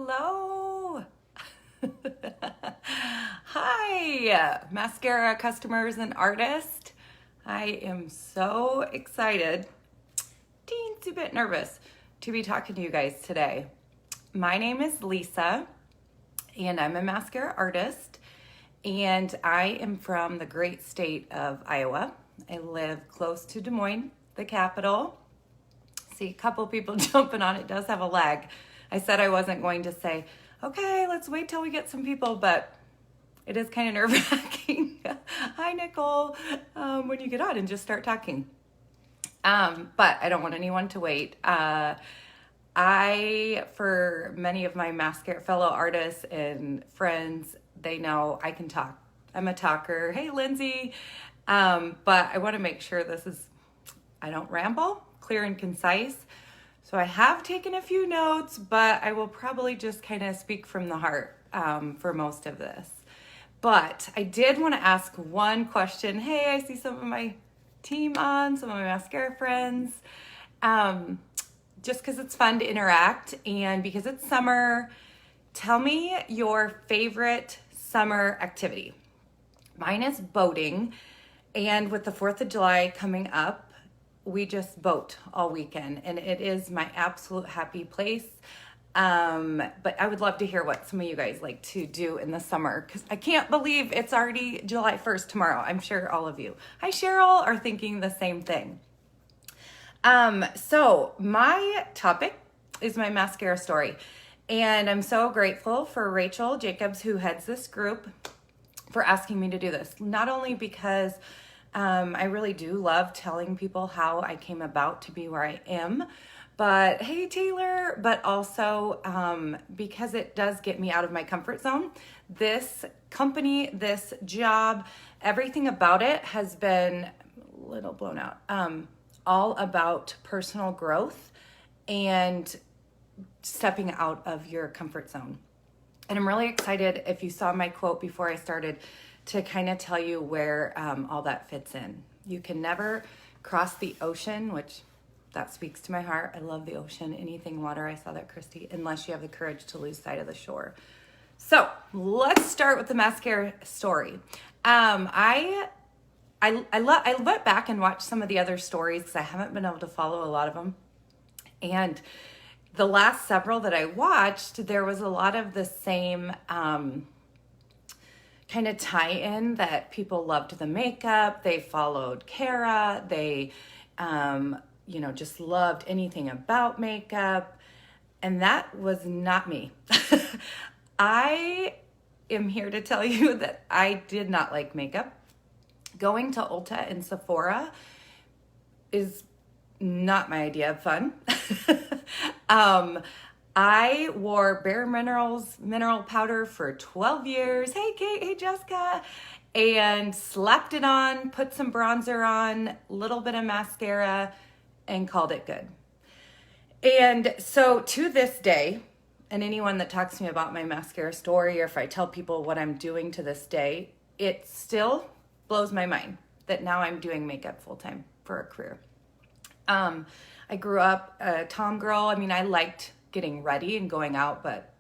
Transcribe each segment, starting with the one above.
Hello. Hi, mascara customers and artists. I am so excited, teensy bit nervous to be talking to you guys today. My name is Lisa, and I'm a mascara artist, and I am from the great state of Iowa. I live close to Des Moines, the capital. See a couple people jumping on it. Does have a lag. I said I wasn't going to say, okay, let's wait till we get some people, but it is kind of nerve-wracking. Hi, Nicole, when you get on and just start talking. But I don't want anyone to wait. For many of my mascara fellow artists and friends, they know I can talk. I'm a talker. Hey, Lindsay. But I want to make sure I don't ramble, clear and concise. So I have taken a few notes, but I will probably just kind of speak from the heart for most of this. But I did want to ask one question. Hey, I see some of my team on, some of my mascara friends. Just because it's fun to interact and because it's summer, tell me your favorite summer activity. Mine is boating, and with the 4th of July coming up, we just boat all weekend, and it is my absolute happy place. But I would love to hear what some of you guys like to do in the summer, because I can't believe it's already July 1st tomorrow. I'm sure all of you, hi Cheryl, are thinking the same thing. So my topic is my mascara story, and I'm so grateful for Rachel Jacobs, who heads this group, for asking me to do this. Not only because I really do love telling people how I came about to be where I am, but hey, Taylor, but also because it does get me out of my comfort zone. This company, this job, everything about it has been a little blown out, all about personal growth and stepping out of your comfort zone. And I'm really excited, if you saw my quote before I started, to kind of tell you where all that fits in. You can never cross the ocean, which that speaks to my heart. I love the ocean, anything water. I saw that, Christy, unless you have the courage to lose sight of the shore. So let's start with the mascara story. I went back and watched some of the other stories because I haven't been able to follow a lot of them. And the last several that I watched, there was a lot of the same kind of tie-in that people loved the makeup. They followed Kara. They, just loved anything about makeup. And that was not me. I am here to tell you that I did not like makeup. Going to Ulta and Sephora is not my idea of fun. I wore Bare Minerals mineral powder for 12 years. Hey, Kate. Hey, Jessica. And slapped it on, put some bronzer on, little bit of mascara, and called it good. And so to this day, and anyone that talks to me about my mascara story, or if I tell people what I'm doing to this day, it still blows my mind that now I'm doing makeup full-time for a career. I grew up a tom girl. I mean, I liked getting ready and going out, but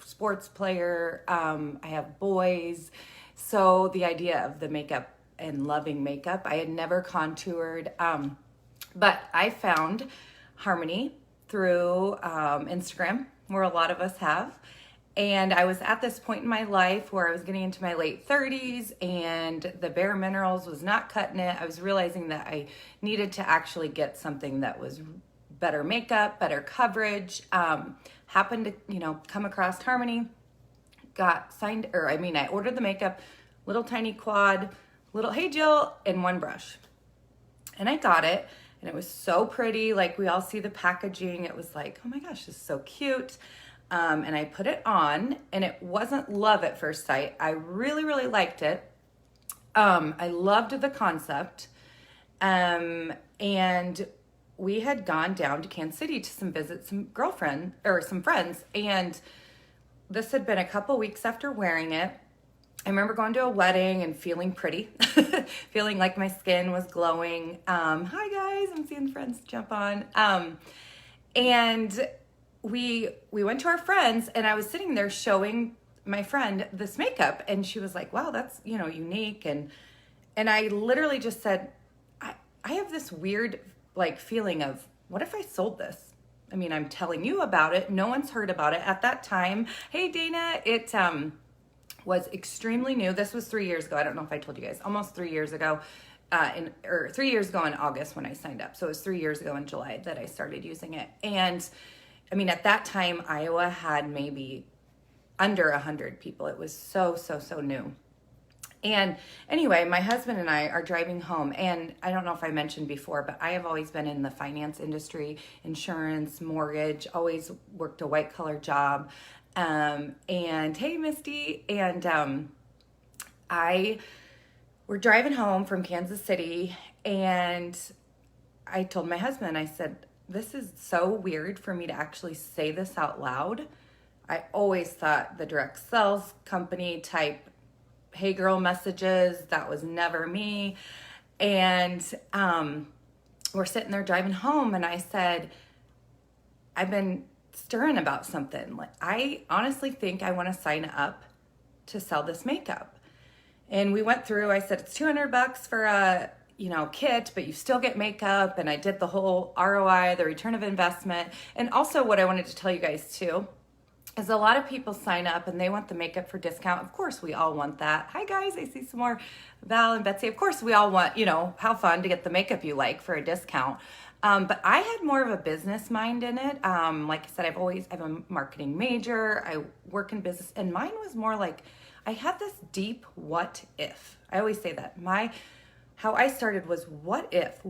sports player, I have boys. So the idea of the makeup and loving makeup, I had never contoured. But I found harmony through Instagram, where a lot of us have. And I was at this point in my life where I was getting into my late 30s and the Bare Minerals was not cutting it. I was realizing that I needed to actually get something that was better makeup, better coverage. Happened to, come across Harmony, I ordered the makeup, little tiny quad, little, hey Jill, and one brush. And I got it, and it was so pretty. Like, we all see the packaging. It was like, oh my gosh, this is so cute. And I put it on, and it wasn't love at first sight. I really, really liked it. I loved the concept. And we had gone down to Kansas City to visit some friends. And this had been a couple weeks after wearing it. I remember going to a wedding and feeling pretty, feeling like my skin was glowing. Hi guys, I'm seeing friends jump on. And we went to our friends, and I was sitting there showing my friend this makeup, and she was like, wow, that's, unique. And I literally just said, I have this weird like feeling of, what if I sold this? I mean, I'm telling you about it. No one's heard about it at that time. Hey, Dana, it was extremely new. This was 3 years ago. I don't know if I told you guys, almost 3 years ago, 3 years ago in August when I signed up. So it was 3 years ago in July that I started using it. And I mean, at that time, Iowa had maybe under 100 people. It was so new. And anyway, my husband and I are driving home, and I don't know if I mentioned before, but I have always been in the finance industry, insurance, mortgage, always worked a white collar job. And hey, Misty, and we're driving home from Kansas City, and I told my husband, I said, this is so weird for me to actually say this out loud. I always thought the direct sales company type, hey girl messages, that was never me. And we're sitting there driving home, and I said, I've been stirring about something. Like, I honestly think I want to sign up to sell this makeup. And we went through, I said, it's $200 for a kit, but you still get makeup. And I did the whole ROI, the return of investment. And also what I wanted to tell you guys too, is a lot of people sign up and they want the makeup for discount. Of course, we all want that. Hi guys, I see some more Val and Betsy. Of course, we all want, how fun to get the makeup you like for a discount. But I had more of a business mind in it. Like I said, I'm a marketing major. I work in business, and mine was more like, I had this deep what if. I always say that. How I started was, what if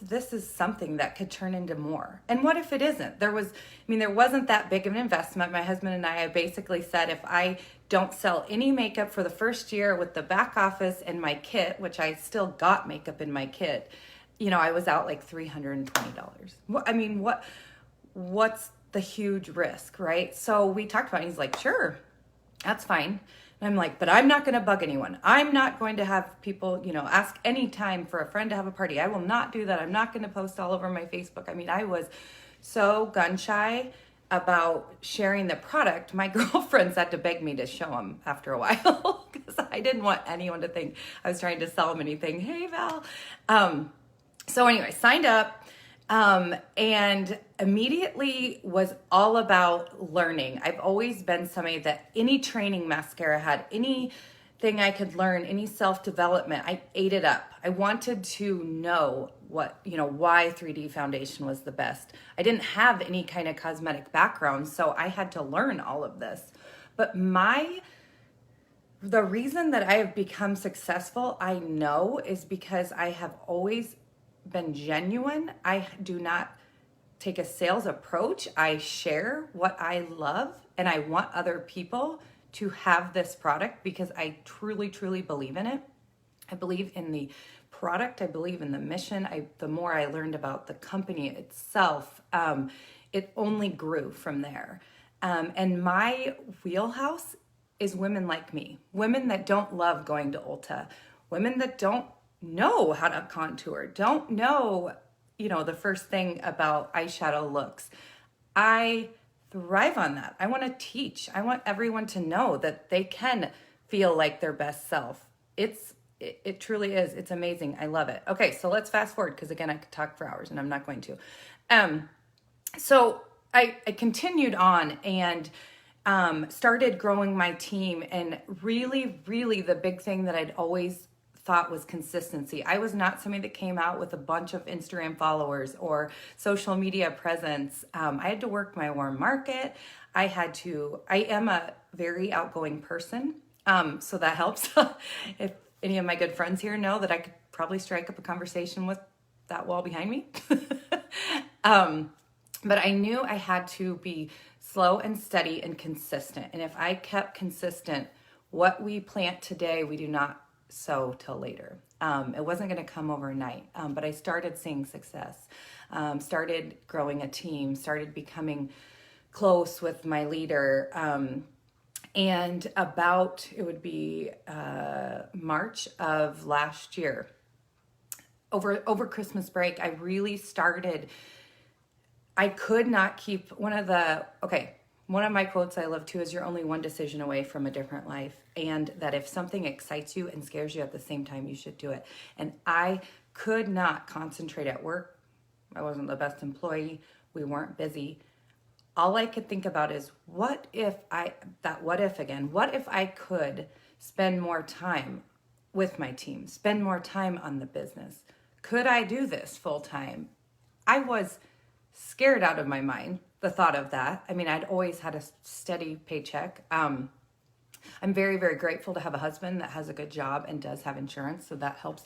this is something that could turn into more? And what if it isn't? There wasn't that big of an investment. My husband and I basically said, if I don't sell any makeup for the first year with the back office and my kit, which I still got makeup in my kit, I was out like $320. What's the huge risk, right? So we talked about it. He's like, sure, that's fine. And I'm like, but I'm not going to bug anyone. I'm not going to have people, ask any time for a friend to have a party. I will not do that. I'm not going to post all over my Facebook. I mean, I was so gun shy about sharing the product. My girlfriends had to beg me to show them after a while because I didn't want anyone to think I was trying to sell them anything. Hey, Val. So anyway, signed up. And immediately was all about learning. I've always been somebody that any training Maskcara had, anything I could learn, any self-development, I ate it up. I wanted to know why 3D foundation was the best. I didn't have any kind of cosmetic background, so I had to learn all of this. But the reason that I have become successful, I know, is because I have always been genuine. I do not take a sales approach. I share what I love, and I want other people to have this product because I truly believe in it. I believe in the product. I believe in the mission. The more I learned about the company itself, it only grew from there. And my wheelhouse is women like me, women that don't love going to Ulta, women that don't know how to contour, don't know, the first thing about eyeshadow looks. I thrive on that. I want to teach. I want everyone to know that they can feel like their best self. It truly is. It's amazing. I love it. Okay, so let's fast forward because again, I could talk for hours and I'm not going to. So I continued on and started growing my team, and really the big thing that I'd always thought was consistency. I was not somebody that came out with a bunch of Instagram followers or social media presence. I had to work my warm market. I am a very outgoing person. So that helps. If any of my good friends here know that I could probably strike up a conversation with that wall behind me. But I knew I had to be slow and steady and consistent. And if I kept consistent, what we plant today, we do not sow till later. It wasn't going to come overnight, but I started seeing success, started growing a team, started becoming close with my leader. And it would be March of last year, over Christmas break, I really started I could not keep one of my quotes I love too is you're only one decision away from a different life. And that if something excites you and scares you at the same time, you should do it. And I could not concentrate at work. I wasn't the best employee. We weren't busy. All I could think about is what if I could spend more time with my team, spend more time on the business? Could I do this full time? I was scared out of my mind, the thought of that. I mean, I'd always had a steady paycheck. I'm very, very grateful to have a husband that has a good job and does have insurance, so that helps.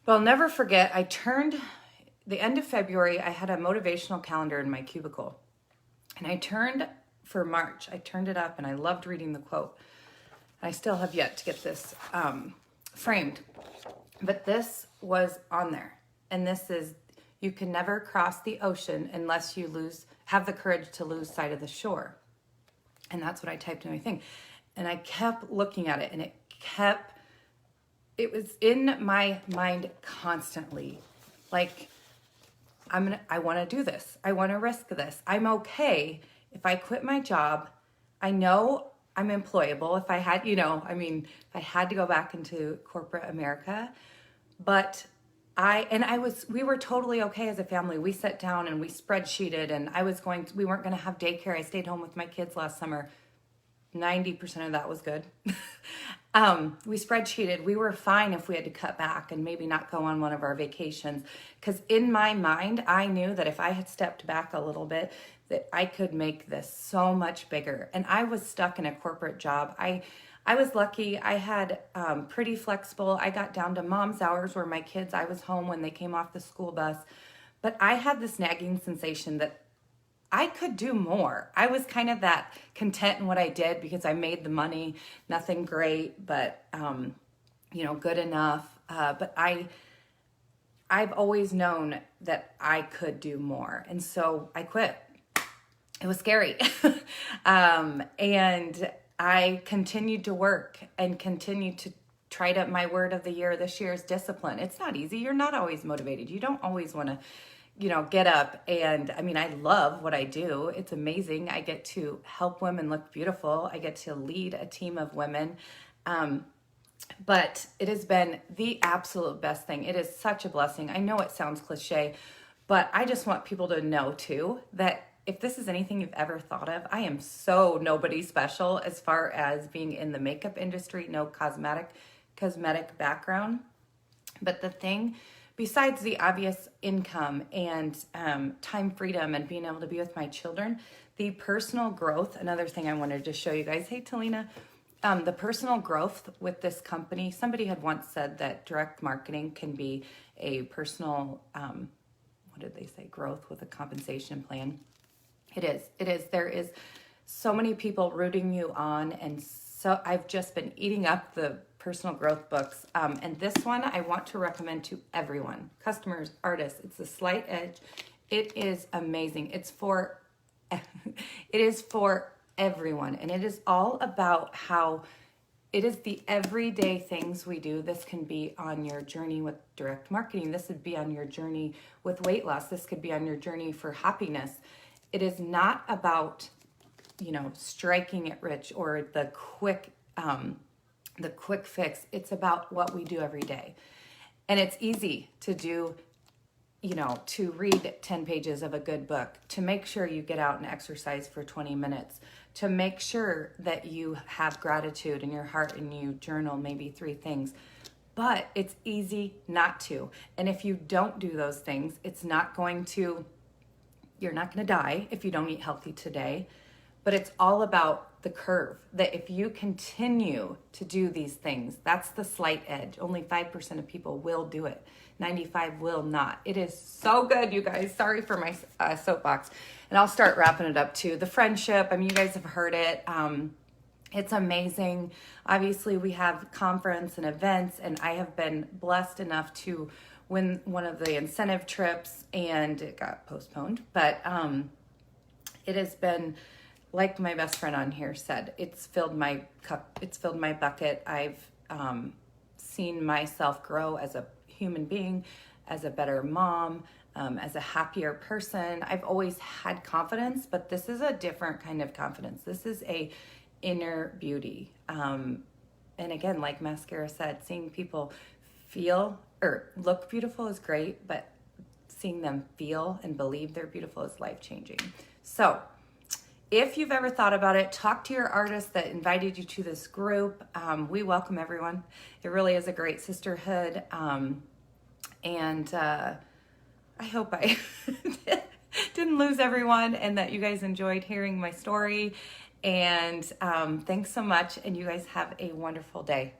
But I'll never forget, the end of February, I had a motivational calendar in my cubicle. And for March, I turned it up and I loved reading the quote. I still have yet to get this framed. But this was on there. And this is, you can never cross the ocean unless you have the courage to lose sight of the shore. And that's what I typed in my thing. And I kept looking at it, and it was in my mind constantly. Like, I want to do this. I want to risk this. I'm okay if I quit my job. I know I'm employable. If I had, if I had to go back into corporate America, but we were totally okay as a family. We sat down and we spreadsheeted, and we weren't going to have daycare. I stayed home with my kids last summer. 90% of that was good. We spreadsheeted. We were fine if we had to cut back and maybe not go on one of our vacations. Because in my mind, I knew that if I had stepped back a little bit, that I could make this so much bigger. And I was stuck in a corporate job. I was lucky. I had pretty flexible. I got down to mom's hours where I was home when they came off the school bus. But I had this nagging sensation that I could do more. I was kind of that content in what I did because I made the money, nothing great, but, good enough. But I've always known that I could do more. And so I quit. It was scary. And I continued to work and continued to my word of the year this year is discipline. It's not easy. You're not always motivated. You don't always want to get up. And I love what I do. It's amazing. I get to help women look beautiful. I get to lead a team of women. But it has been the absolute best thing. It is such a blessing. I know it sounds cliche, but I just want people to know too, that if this is anything you've ever thought of, I am so nobody special as far as being in the makeup industry, no cosmetic background. But the thing, besides the obvious income and time freedom and being able to be with my children, the personal growth, another thing I wanted to show you guys. Hey, Talina. The personal growth with this company, somebody had once said that direct marketing can be a personal, growth with a compensation plan. It is. There is so many people rooting you on, and so I've just been eating up the personal growth books. And this one I want to recommend to everyone, customers, artists. It's The Slight Edge. It is amazing. It is for everyone. And it is all about how it is the everyday things we do. This can be on your journey with direct marketing. This would be on your journey with weight loss. This could be on your journey for happiness. It is not about, striking it rich or the quick fix. It's about what we do every day. And it's easy to do, to read 10 pages of a good book, to make sure you get out and exercise for 20 minutes, to make sure that you have gratitude in your heart and you journal maybe 3 things. But it's easy not to. And if you don't do those things, you're not going to die if you don't eat healthy today. But it's all about the curve, that if you continue to do these things, that's the slight edge. Only 5% of people will do it. 95 will not. It is so good, you guys. Sorry for my soapbox. And I'll start wrapping it up too. The friendship, you guys have heard it. It's amazing. Obviously, we have conference and events, and I have been blessed enough to win one of the incentive trips, and it got postponed. But it has been, like my best friend on here said, it's filled my cup. It's filled my bucket. I've seen myself grow as a human being, as a better mom. as a happier person. I've always had confidence, but this is a different kind of confidence. This is a inner beauty. And again, like Maskcara said, seeing people feel or look beautiful is great, but seeing them feel and believe they're beautiful is life-changing. So if you've ever thought about it, talk to your artist that invited you to this group. We welcome everyone. It really is a great sisterhood. And I hope I didn't lose everyone and that you guys enjoyed hearing my story. And thanks so much. And you guys have a wonderful day.